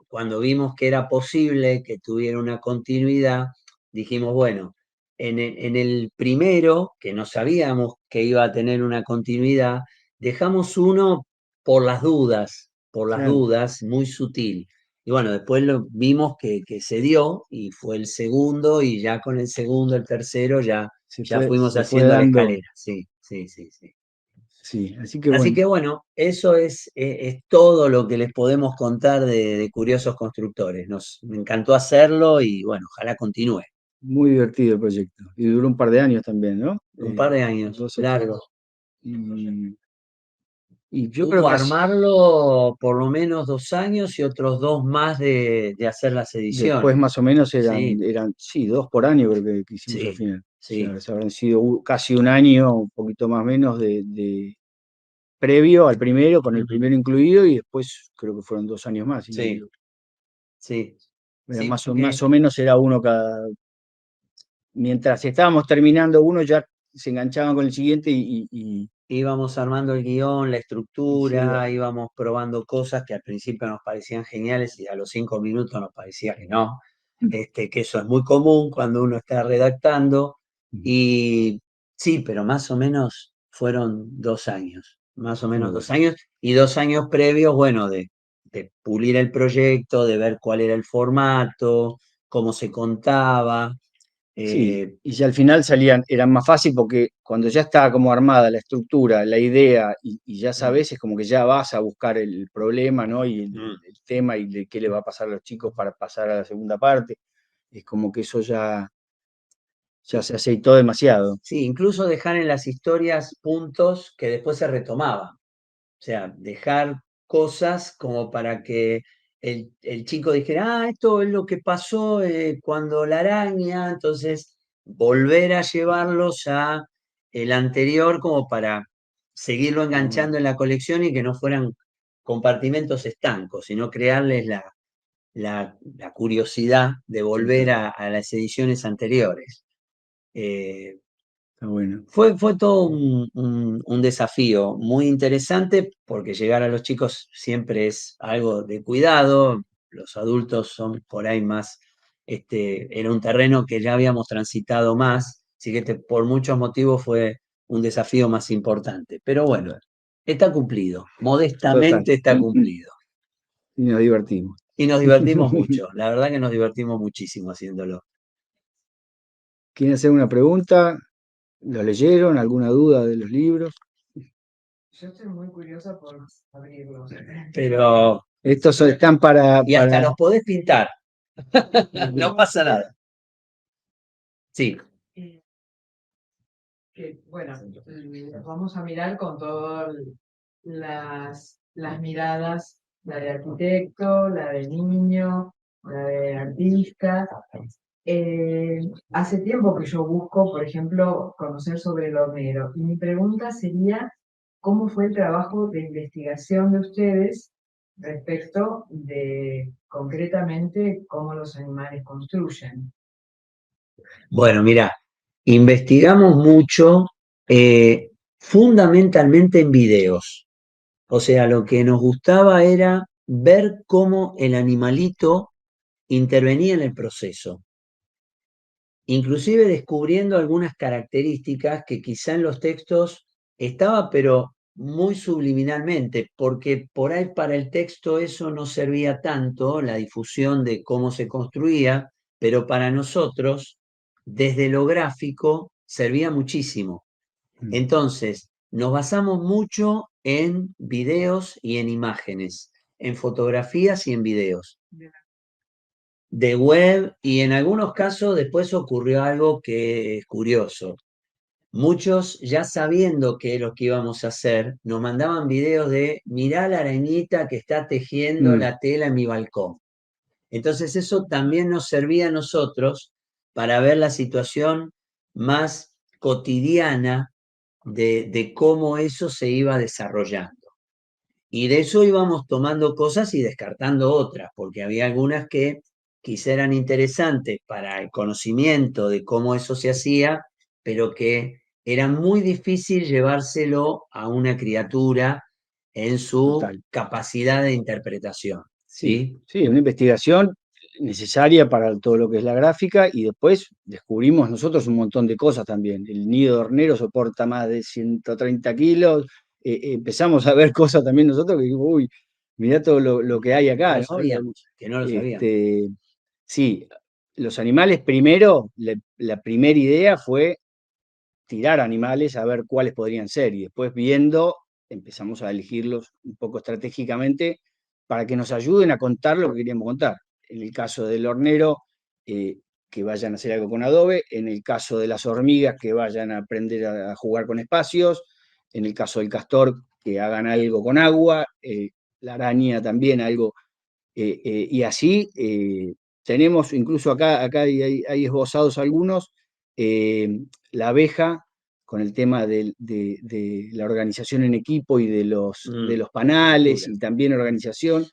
cuando vimos que era posible que tuviera una continuidad, dijimos, bueno, en el primero, que no sabíamos que iba a tener una continuidad, dejamos uno por las Claro, dudas, muy sutil. Y bueno, después lo vimos que se dio y fue el segundo y ya con el segundo, el tercero, ya fuimos se fue haciendo la dando, escalera. Sí, sí, sí, sí. sí, así que Así bueno, que bueno, eso es todo lo que les podemos contar de Curiosos Constructores. Me encantó hacerlo y bueno, ojalá continúe. muy divertido el proyecto. Y duró un par de años también, ¿no? Un par de años, 2 o 3. largo. Y yo creo Hubo que así, armarlo por lo menos 2 años y otros 2 más de hacer las después ediciones. más o menos Sí, sí, 2 por año creo que hicimos al sí, final. O sí, sea, se habrán sido casi un año, un poquito más o menos de previo al primero, con el ujú, primero incluido, y después creo que fueron 2 años más, si no me sí, equivoco. sí, Era sí, más porque o menos era uno cada. Mientras estábamos terminando uno, ya se enganchaban con el siguiente íbamos armando el guión, la y se iba. estructura, íbamos probando cosas que al principio nos parecían geniales y a los 5 minutos nos parecía que no, que eso es muy común cuando uno está redactando. Y sí, pero más o menos fueron 2 años, más o Muy menos dos bueno. años y 2 años previos, bueno, de pulir el proyecto, de ver cuál era el formato, cómo se contaba. Sí, eh, y ya al final eran más fácil porque cuando ya está como armada la estructura, la idea, y ya mm, sabes, es como que ya vas a buscar el problema, ¿no? Y mm. el tema y de qué le va a pasar a los chicos para pasar a la segunda parte. Es como que eso ya se aceitó demasiado. Sí, incluso dejar en las historias puntos que después se retomaban. O sea, dejar cosas como para que el chico dijera, esto es lo que pasó cuando la araña, entonces volver a llevarlos a el anterior como para seguirlo Está bueno. enganchando en la colección y que no fueran compartimentos estancos, sino crearles la curiosidad de volver Total, a las ediciones anteriores. Eh, está bueno. fue todo un desafío muy interesante porque llegar a los chicos siempre es algo de cuidado, los adultos son por ahí más, era un terreno que ya habíamos transitado más, así que por muchos motivos fue un desafío más importante. Pero bueno, Total. está cumplido, Total. modestamente está cumplido. Y nos divertimos. Y nos divertimos mucho, la verdad que nos divertimos muchísimo haciéndolo. ¿Quieren hacer una pregunta? ¿Lo leyeron? ¿Alguna duda de los libros? Yo estoy muy curiosa por abrirlos. Pero, Estos están para, y hasta los podés pintar, no pasa nada. Sí, Eh, bueno, los vamos a mirar con todas las miradas, la de arquitecto, la de niño, la de artista. Hace tiempo que yo busco, por ejemplo, conocer sobre el hornero. Y mi pregunta sería, ¿cómo fue el trabajo de investigación de ustedes respecto de concretamente cómo los animales construyen? bueno, mira, investigamos mucho, fundamentalmente en videos. O sea, lo que nos gustaba era ver cómo el animalito intervenía en el proceso, inclusive descubriendo algunas características que quizá en los textos estaba, pero muy subliminalmente, porque por ahí para el texto eso no servía tanto, la difusión de cómo se construía, pero para nosotros, desde lo gráfico, servía muchísimo. Entonces, nos basamos mucho en videos y en imágenes, en fotografías y en videos de web, y en algunos casos después ocurrió algo que es curioso. Muchos, ya sabiendo qué es lo que íbamos a hacer, nos mandaban videos de mirá la arañita que está tejiendo Mm, la tela en mi balcón. Entonces eso también nos servía a nosotros para ver la situación más cotidiana de cómo eso se iba desarrollando. Y de eso íbamos tomando cosas y descartando otras, porque había algunas que quizá eran interesantes para el conocimiento de cómo eso se hacía, pero que era muy difícil llevárselo a una criatura en su total. capacidad de interpretación, Sí, ¿sí? sí, una investigación necesaria para todo lo que es la gráfica y después descubrimos nosotros un montón de cosas también. El nido de hornero soporta más de 130 kilos. Empezamos a ver cosas también nosotros que digo, uy, mirá todo lo que hay No acá, lo ¿no? sabíamos, que no lo sabíamos. Este, sí, los animales primero, la primera idea fue tirar animales a ver cuáles podrían ser y después viendo empezamos a elegirlos un poco estratégicamente para que nos ayuden a contar lo que queríamos contar. En el caso del hornero, que vayan a hacer algo con adobe, en el caso de las hormigas, que vayan a aprender a jugar con espacios, en el caso del castor, que hagan algo con agua, la araña también algo, y así tenemos, incluso acá hay esbozados algunos, la abeja con el tema de la organización en equipo y de los panales Estructura. y también organización.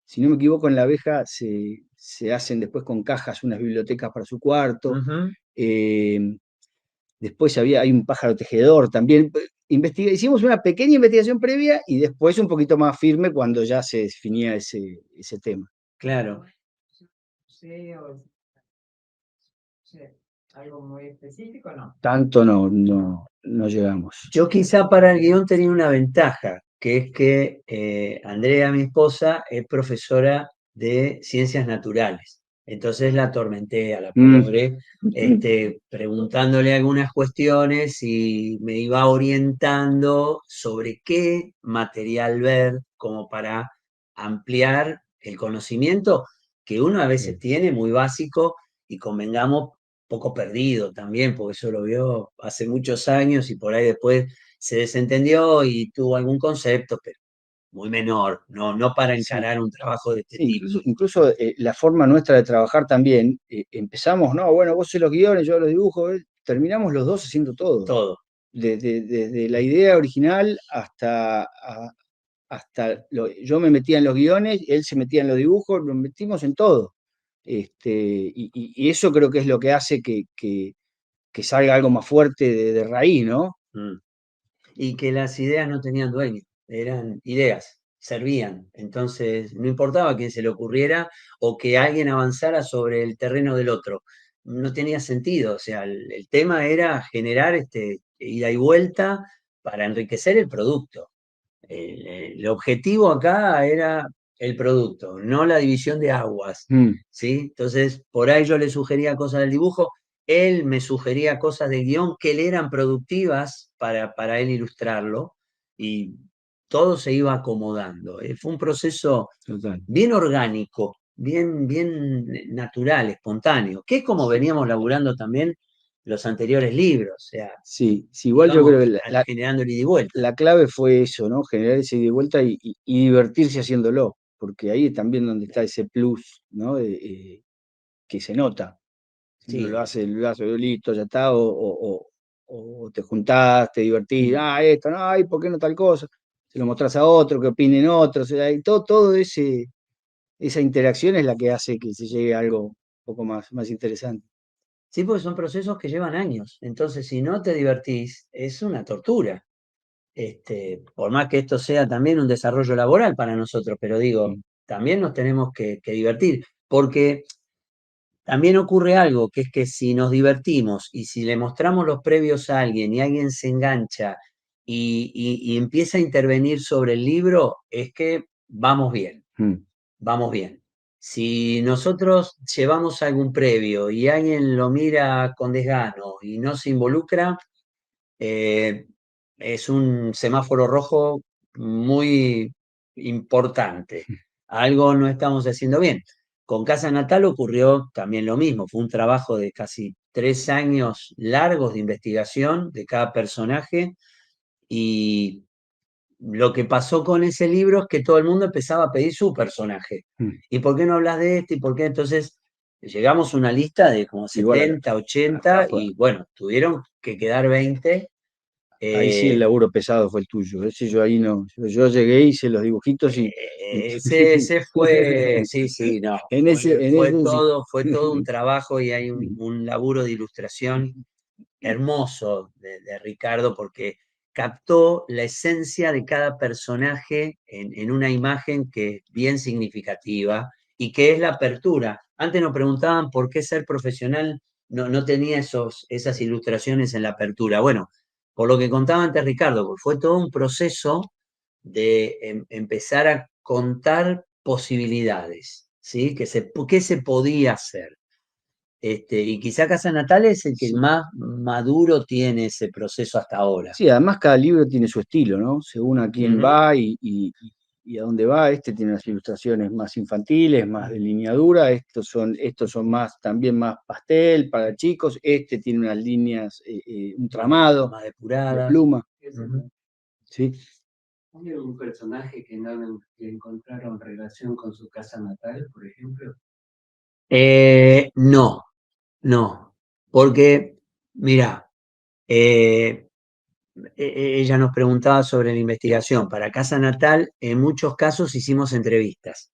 Si no me equivoco, en la abeja se hacen después con cajas unas bibliotecas para su cuarto. Ujú. Eh, Después hay un pájaro tejedor también. Hicimos una pequeña investigación previa y después un poquito más firme cuando ya se definía ese tema. Claro. Sí, sí, algo muy específico, ¿no? Tanto no llegamos. Yo quizá para el guión tenía una ventaja, que es que Andrea, mi esposa, es profesora de ciencias naturales. Entonces la atormenté a la Mm, pobre, preguntándole algunas cuestiones y me iba orientando sobre qué material ver como para ampliar el conocimiento que uno a veces bien. tiene muy básico y convengamos poco perdido también, porque eso lo vio hace muchos años y por ahí después se desentendió y tuvo algún concepto, pero muy menor, no para Sí, encarar un trabajo de este sí, tipo. incluso la forma nuestra de trabajar también, empezamos, no, bueno, vos haces los guiones, yo los dibujo, terminamos los dos haciendo todo. Todo, Desde la idea original yo me metía en los guiones, él se metía en los dibujos, nos metimos en todo. Y eso creo que es lo que hace que salga algo más fuerte de raíz, ¿no? mm. Y que las ideas no tenían dueño, eran ideas, servían. Entonces, no importaba quién se le ocurriera o que alguien avanzara sobre el terreno del otro. No tenía sentido. O sea, el tema era generar ida y vuelta para enriquecer el producto. El objetivo acá era el producto, no la división de aguas, Mm, ¿sí? Entonces, por ahí yo le sugería cosas del dibujo, él me sugería cosas del guión que le eran productivas para él ilustrarlo, y todo se iba acomodando. Fue un proceso total. bien orgánico, bien natural, espontáneo, que es como veníamos laburando también los anteriores libros, o sea, Sí, sí, igual yo íbamos creo que generando el ida y vuelta. la clave fue eso, ¿no? Generar ese ida y vuelta y divertirse haciéndolo, porque ahí es también donde está ese plus, ¿no? Que se nota. Si uno Sí, lo hace listo, ya está, o te juntás, te divertís, esto, no, ay, ¿por qué no tal cosa? Se lo mostrás a otro, que opinen otros, o sea, y todo esa interacción es la que hace que se llegue a algo un poco más interesante. sí, porque son procesos que llevan años. Entonces, si no te divertís, es una tortura. Por más que esto sea también un desarrollo laboral para nosotros, pero digo, Mm, también nos tenemos que divertir, porque también ocurre algo, que es que si nos divertimos y si le mostramos los previos a alguien y alguien se engancha y empieza a intervenir sobre el libro, es que vamos bien. mm. Vamos bien. Si nosotros llevamos algún previo y alguien lo mira con desgano y no se involucra, eh, es un semáforo rojo muy importante. Algo no estamos haciendo bien. Con Casa Natal ocurrió también lo mismo. Fue un trabajo de casi 3 años largos de investigación de cada personaje, y lo que pasó con ese libro es que todo el mundo empezaba a pedir su personaje. Mm. ¿Y por qué no hablas de este? ¿Y por qué? Entonces llegamos a una lista de como Igual 70, acá 80, fue, y bueno, tuvieron que quedar 20. ahí sí el Eh, laburo pesado fue el tuyo. Ese yo ahí no. Yo llegué, hice los dibujitos y ese fue, sí, sí, no, en ese sí. fue todo un trabajo, y hay un laburo de ilustración hermoso de Ricardo, porque captó la esencia de cada personaje en una imagen que es bien significativa y que es la apertura. Antes nos preguntaban por qué ser profesional no tenía esas ilustraciones en la apertura. Bueno, por lo que contaba antes Ricardo, porque fue todo un proceso de empezar a contar posibilidades, ¿sí? ¿Qué se podía hacer? Y quizá Casa Natal es el que Sí, más maduro tiene ese proceso hasta ahora. sí, además cada libro tiene su estilo, ¿no? Según a quién Ujú. va y a dónde va. Este tiene unas ilustraciones más infantiles, más de lineadura. Estos son también más pastel para chicos. Este tiene unas líneas, un tramado Más de depuradas. pluma. Ujú. ¿Sí? ¿Hay algún personaje que encontraron relación con su casa natal, por ejemplo? No, no, porque, mira, eh, ella nos preguntaba sobre la investigación. Para Casa Natal, en muchos casos hicimos entrevistas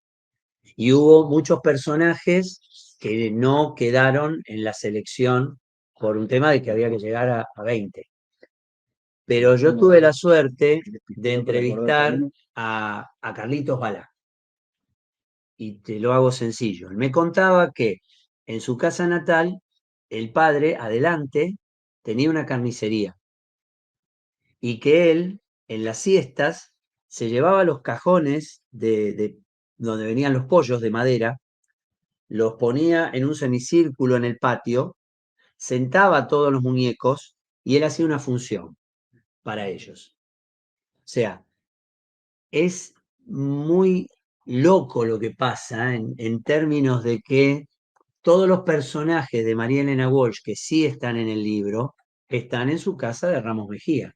y hubo muchos personajes que no quedaron en la selección por un tema de que había que llegar a 20. Pero yo tuve la suerte de entrevistar a Carlitos Balá, y te lo hago sencillo. Él me contaba que en su casa natal, el padre, adelante, tenía una carnicería, y que él, en las siestas, se llevaba los cajones de donde venían los pollos de madera, los ponía en un semicírculo en el patio, sentaba a todos los muñecos y él hacía una función para ellos. O sea, es muy loco lo que pasa en términos de que todos los personajes de María Elena Walsh que sí están en el libro están en su casa de Ramos Mejía.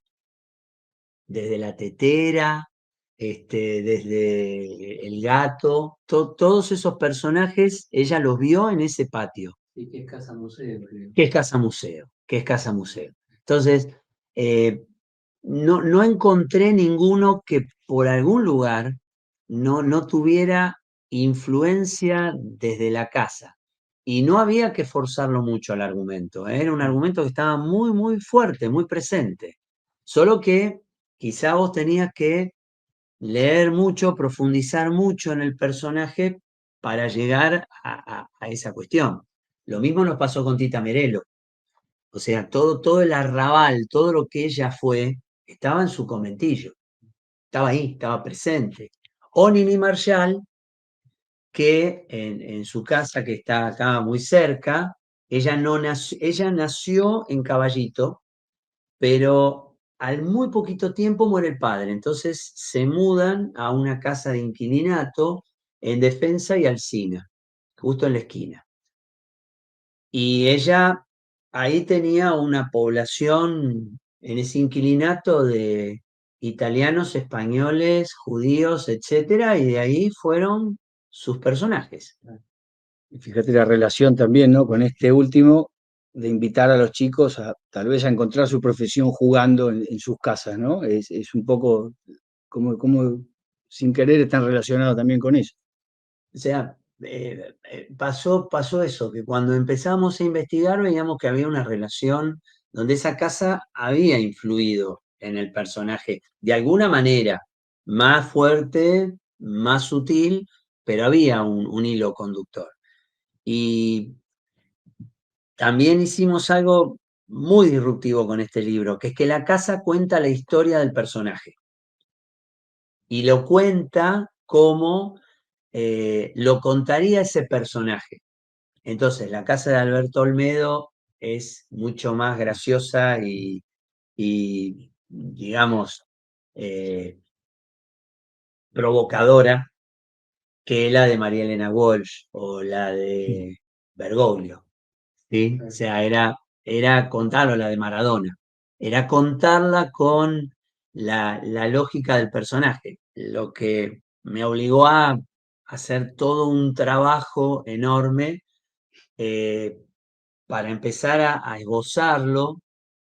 Desde la tetera, desde el gato, todos esos personajes ella los vio en ese patio, Sí, que es casa museo, creo. que es casa museo, que es casa museo. Entonces, no encontré ninguno que por algún lugar no tuviera influencia desde la casa. Y no había que forzarlo mucho al argumento, ¿eh? Era un argumento que estaba muy, muy fuerte, muy presente. Solo que quizá vos tenías que leer mucho, profundizar mucho en el personaje para llegar a esa cuestión. Lo mismo nos pasó con Tita Merelo. O sea, todo el arrabal, todo lo que ella fue, estaba en su conventillo, estaba ahí, estaba presente. O Nini Marshall, que en su casa, que está acá muy cerca, ella nació en Caballito, pero al muy poquito tiempo muere el padre. Entonces se mudan a una casa de inquilinato en Defensa y Alsina, justo en la esquina. Y ella ahí tenía una población en ese inquilinato de italianos, españoles, judíos, etcétera, y de ahí fueron sus personajes. Y fíjate la relación también, ¿no? Con este último, de invitar a los chicos a tal vez a encontrar su profesión jugando en sus casas, ¿no? Es un poco como sin querer están relacionados también con eso. O sea, pasó eso, que cuando empezamos a investigar veíamos que había una relación donde esa casa había influido en el personaje, de alguna manera, más fuerte, más sutil, pero había un hilo conductor. Y también hicimos algo muy disruptivo con este libro, que es que la casa cuenta la historia del personaje y lo cuenta como lo contaría ese personaje. Entonces, la casa de Alberto Olmedo es mucho más graciosa y digamos, provocadora que la de María Elena Walsh o la de Bergoglio, ¿sí? O sea, era contarlo, la de Maradona, era contarla con la lógica del personaje, lo que me obligó a hacer todo un trabajo enorme eh, para empezar a esbozarlo,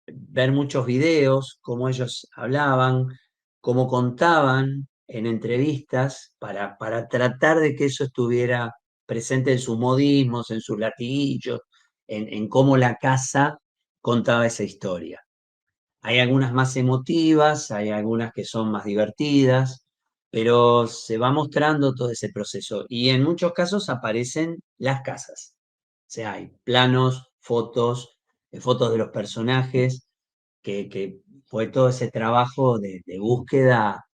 ver muchos videos, cómo ellos hablaban, cómo contaban en entrevistas, para tratar de que eso estuviera presente en sus modismos, en sus latiguillos, en cómo la casa contaba esa historia. Hay algunas más emotivas, hay algunas que son más divertidas, pero se va mostrando todo ese proceso y en muchos casos aparecen las casas. O sea, hay planos, fotos de los personajes, que fue todo ese trabajo de búsqueda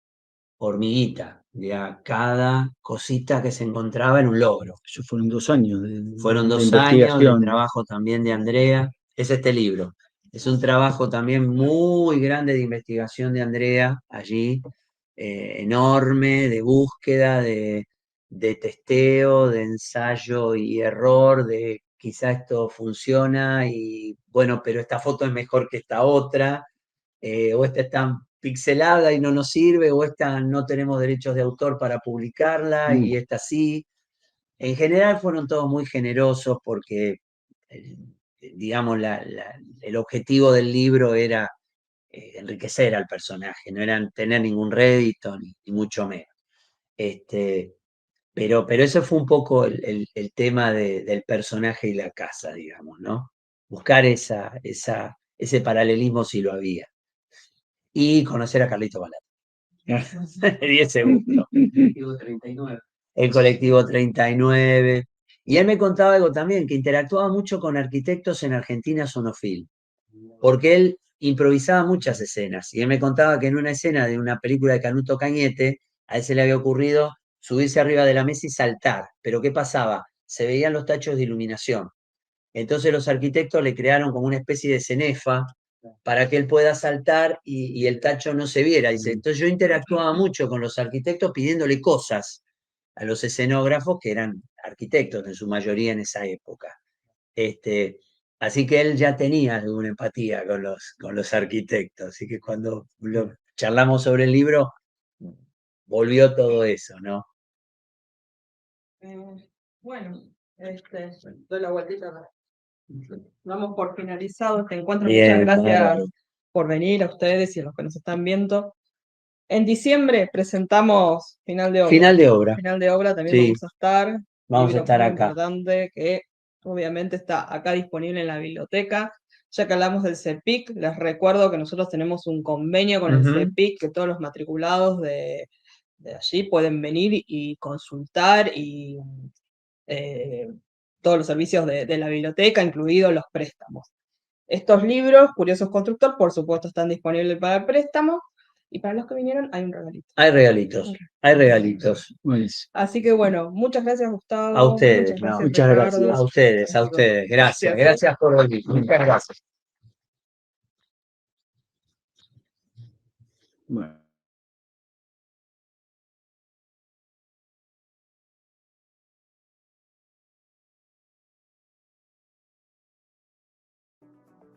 hormiguita, de cada cosita que se encontraba en un logro. Eso fueron 2 años Fueron de 2 años de investigación. trabajo también de Andrea. Es este libro. Es un trabajo también muy grande de investigación de Andrea allí, enorme, de búsqueda, de testeo, de ensayo y error, de quizá esto funciona y bueno, pero esta foto es mejor que esta otra, o esta está pixelada y no nos sirve, o esta no tenemos derechos de autor para publicarla y esta sí. En general fueron todos muy generosos porque, eh, digamos, el objetivo del libro era enriquecer al personaje, no era tener ningún rédito ni mucho menos. Este, pero ese fue un poco el tema del personaje y la casa, digamos, ¿no? Buscar ese paralelismo si lo había. Y conocer a Carlito Balá. 10 segundos. Colectivo 39. El colectivo 39. Y él me contaba algo también, que interactuaba mucho con arquitectos en Argentina Sonofil, porque él improvisaba muchas escenas. Y él me contaba que en una escena de una película de Canuto Cañete, a él se le había ocurrido subirse arriba de la mesa y saltar. Pero ¿qué pasaba? Se veían los tachos de iluminación. Entonces los arquitectos le crearon como una especie de cenefa para que él pueda saltar y el tacho no se viera. Dice, entonces yo interactuaba mucho con los arquitectos pidiéndole cosas a los escenógrafos que eran arquitectos en su mayoría en esa época. Este, así que él ya tenía alguna empatía con los arquitectos. Así que cuando charlamos sobre el libro, volvió todo eso, ¿no? Bueno, doy la vueltita. Damos por finalizado este encuentro. Bien, Muchas gracias bárbaro. por venir a ustedes y a los que nos están viendo. En diciembre presentamos Final de Obra. Final de obra. Final de Obra también Sí, vamos a estar. vamos a Libro estar muy acá. importante que obviamente está acá disponible en la biblioteca. Ya que hablamos del CEPIC, les recuerdo que nosotros tenemos un convenio con el Ujú. CEPIC, que todos los matriculados de allí pueden venir y consultar y todos los servicios de la biblioteca, incluidos los préstamos. Estos libros, Curiosos Constructor, por supuesto, están disponibles para préstamo. Y para los que vinieron hay un regalito. Hay regalitos, hay regalitos. Buenísimo. Así que bueno, muchas gracias Gustavo. A ustedes, Muchas no, gracias muchas Ricardo. gracias. A ustedes, a Fantástico. ustedes. Gracias, Gracias. gracias por venir. Muchas gracias. Bueno.